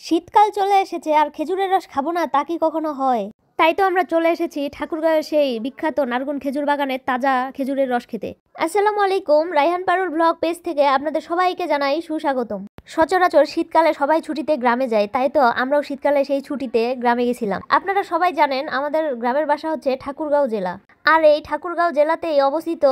শীতকাল চলে এসেছে আর খেজুরের রস খাবো না তা কি কখনো হয়? তাই তো আমরা চলে এসেছি ঠাকুরগাঁওয়ের সেই বিখ্যাত নারগুন খেজুর বাগানের তাজা খেজুরের রস খেতে। আসসালামু আলাইকুম, রায়হান পারুল ব্লগ পেজ থেকে আপনাদের সবাইকে জানাই সুস্বাগতম। সচরাচর শীতকালে সবাই ছুটিতে গ্রামে যায়, তাই তো আমরাও শীতকালে সেই ছুটিতে গ্রামে গেছিলাম। আপনারা সবাই জানেন আমাদের গ্রামের বাসা হচ্ছে ঠাকুরগাঁও জেলা, আর এই ঠাকুরগাঁও জেলাতেই অবস্থিত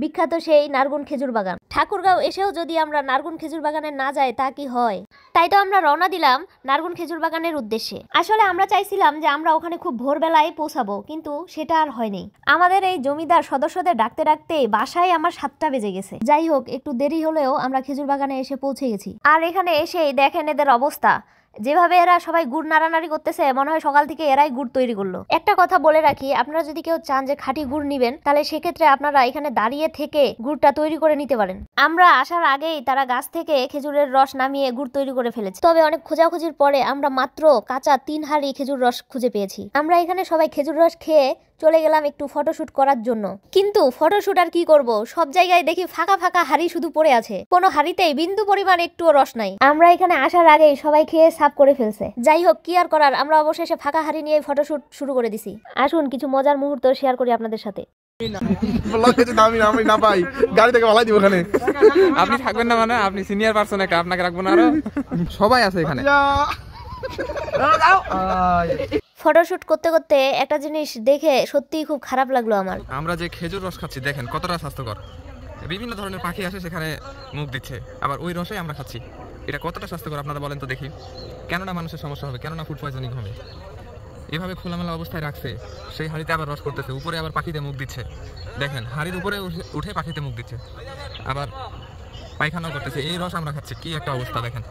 বিখ্যাত সেই নারগুন খেজুর বাগান। ঠাকুরগাঁও এসেও যদি আমরা নারগুন খেজুর বাগানে না যাই তা কি হয়? তাই তো আমরা রওনা দিলাম নারগুন খেজুর বাগানের উদ্দেশ্যে। আসলে আমরা চাইছিলাম যে আমরা ওখানে খুব ভোরবেলায় পৌঁছাবো, কিন্তু সেটা আর হয়নি। আমাদের এই জমিদার সদস্যদের ডাকতে ডাকতে বাসায় আমার 7টা বেজে গেছে। যাই হোক, একটু দেরি হলেও আমরা খেজুর বাগানে এসে পৌঁছে গেছি। আর এখানে এসেই দেখেন এদের অবস্থা, যেভাবে এরা সবাই গুড় নাড়ানাড়ি করতেছে, মনে হয় সকাল থেকে এরাই গুড় তৈরি করলো। একটা কথা বলে রাখি, আপনারা যদি কেউ চান যে খাঁটি গুড় নিবেন, তাহলে সেক্ষেত্রে আপনারা এখানে দাঁড়িয়ে থেকে গুড়টা তৈরি করে নিতে পারেন। আমরা আসার আগেই তারা গাছ থেকে খেজুরের রস নামিয়ে গুড় তৈরি করে ফেলেছে। তবে অনেক খোঁজাখুঁজির পরে আমরা মাত্র কাঁচা 3 হাঁড়ি খেজুর রস খুঁজে পেয়েছি। আমরা এখানে সবাই খেজুর রস খেয়ে চলে গেলাম একটু ফটোশুট করার জন্য। কিন্তু ফটোশুট আর কি করব, সব জায়গায় দেখি ফাঁকা ফাঁকা হাড়ি শুধু পড়ে আছে, কোনো হাড়িতেই বিন্দু পরিমাণ একটুও রস নাই। আমরা এখানে আসার আগেই সবাই খেয়ে সাফ করে ফেলছে। যাই হোক, কি আর করার, আমরা অবশেষে ফাঁকা হাড়ি নিয়ে ফটোশুট শুরু করে দিছি। আসুন কিছু মজার মুহূর্ত শেয়ার করি আপনাদের সাথে। আপনি থাকবেন না মানে? আপনি সিনিয়র পারসন, একটা আপনাকে রাখবো না, আরো সবাই আছে এখানে। ফটোশুট করতে করতে একটা জিনিস দেখে সত্যিই খুব খারাপ লাগলো আমার। আমরা যে খেজুর রস খাচ্ছি দেখেন কতটা স্বাস্থ্যকর। বিভিন্ন ধরনের পাখি আসে সেখানে মুখ দিচ্ছে, আবার ওই রসে আমরা খাচ্ছি। এটা কতটা স্বাস্থ্যকর আপনারা বলেন তো দেখি। কেননা মানুষের সমস্যা হবে, কেননা ফুড পয়জনিং হবে। এভাবে খোলামেলা অবস্থায় রাখছে, সেই হাঁড়িতে আবার রস করতেছে, উপরে আবার পাখিতে মুখ দিচ্ছে। দেখেন হাঁড়ির উপরে উঠে পাখিতে মুখ দিচ্ছে, আবার পায়খানাও করতেছে। এই রস আমরা খাচ্ছি, কি একটা অবস্থা দেখেন।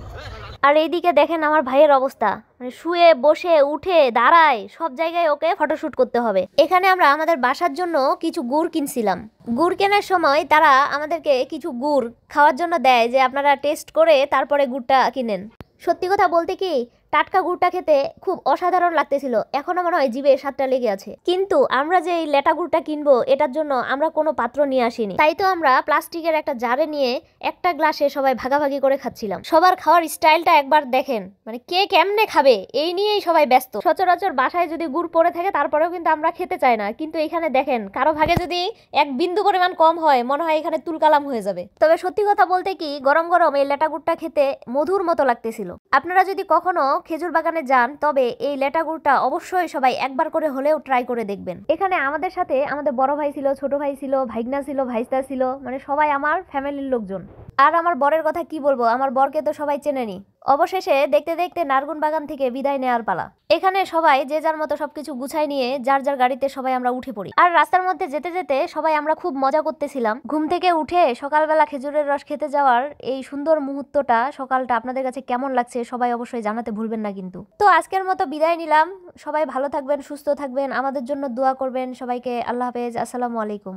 আর এইদিকে দেখেন আমার ভাইয়ের অবস্থা, মানে শুয়ে বসে উঠে দাঁড়ায় সব জায়গায় ওকে ফটোশুট করতে হবে। এখানে আমরা আমাদের বাসার জন্য কিছু গুড় কিনছিলাম। গুড় কেনার সময় তারা আমাদেরকে কিছু গুড় খাওয়ার জন্য দেয়, যে আপনারা টেস্ট করে তারপরে গুড়টা কিনেন। সত্যি কথা বলতে কি, টাটকা গুড়টা খেতে খুব অসাধারণ লাগতেছিল, এখনো মনে হয় জিভে স্বাদটা লেগে আছে। কিন্তু আমরা যে এই লেটা গুড়টা কিনবো, এটার জন্য আমরা কোনো পাত্র নিয়ে আসিনি। তাই তো আমরা প্লাস্টিকের একটা জারে নিয়ে একটা গ্লাসে সবাই ভাগাভাগি করে খাচ্ছিলাম। সবার খাওয়ার স্টাইলটা একবার দেখেন, মানে কে কেমনে খাবে এই নিয়েই সবাই ব্যস্ত। সচরাচর বাসায় যদি গুড় পড়ে থাকে তারপরেও কিন্তু আমরা খেতে চাই না, কিন্তু এখানে দেখেন কারো ভাগে যদি এক বিন্দু পরিমাণ কম হয়, মনে হয় এখানে তুলকালাম হয়ে যাবে। তবে সত্যি কথা বলতে কি, গরম গরম এই লেটা গুড়টা খেতে মধুর মতো লাগতেছিল। আপনারা যদি কখনো খেজুর বাগানে যান, তবে এই লেটা গুড়টা অবশ্যই সবাই একবার করে হলেও ট্রাই করে দেখবেন। এখানে আমাদের সাথে আমাদের বড় ভাই ছিল, ছোট ভাই ছিল, ভাইগনা ছিল, ভাইস্তা ছিল, মানে সবাই আমার ফ্যামিলির লোকজন। আর আমার বরের কথা কি বলবো, আমার বরকে তো সবাই চেনেনি। অবশেষে দেখতে দেখতে নারগুন বাগান থেকে বিদায় নেওয়ার পালা। এখানে সবাই যে যার মতো সবকিছু গুছাই নিয়ে যার যার গাড়িতে সবাই আমরা উঠে পড়ি। আর রাস্তার মধ্যে যেতে যেতে সবাই আমরা খুব মজা করতেছিলাম। ঘুম থেকে উঠে সকালবেলা খেজুরের রস খেতে যাওয়ার এই সুন্দর মুহূর্তটা, সকালটা আপনাদের কাছে কেমন লাগছে সবাই অবশ্যই জানাতে ভুলবেন না কিন্তু। তো আজকের মতো বিদায় নিলাম। সবাই ভালো থাকবেন, সুস্থ থাকবেন, আমাদের জন্য দোয়া করবেন। সবাইকে আল্লাহ হাফেজ, আসসালামু আলাইকুম।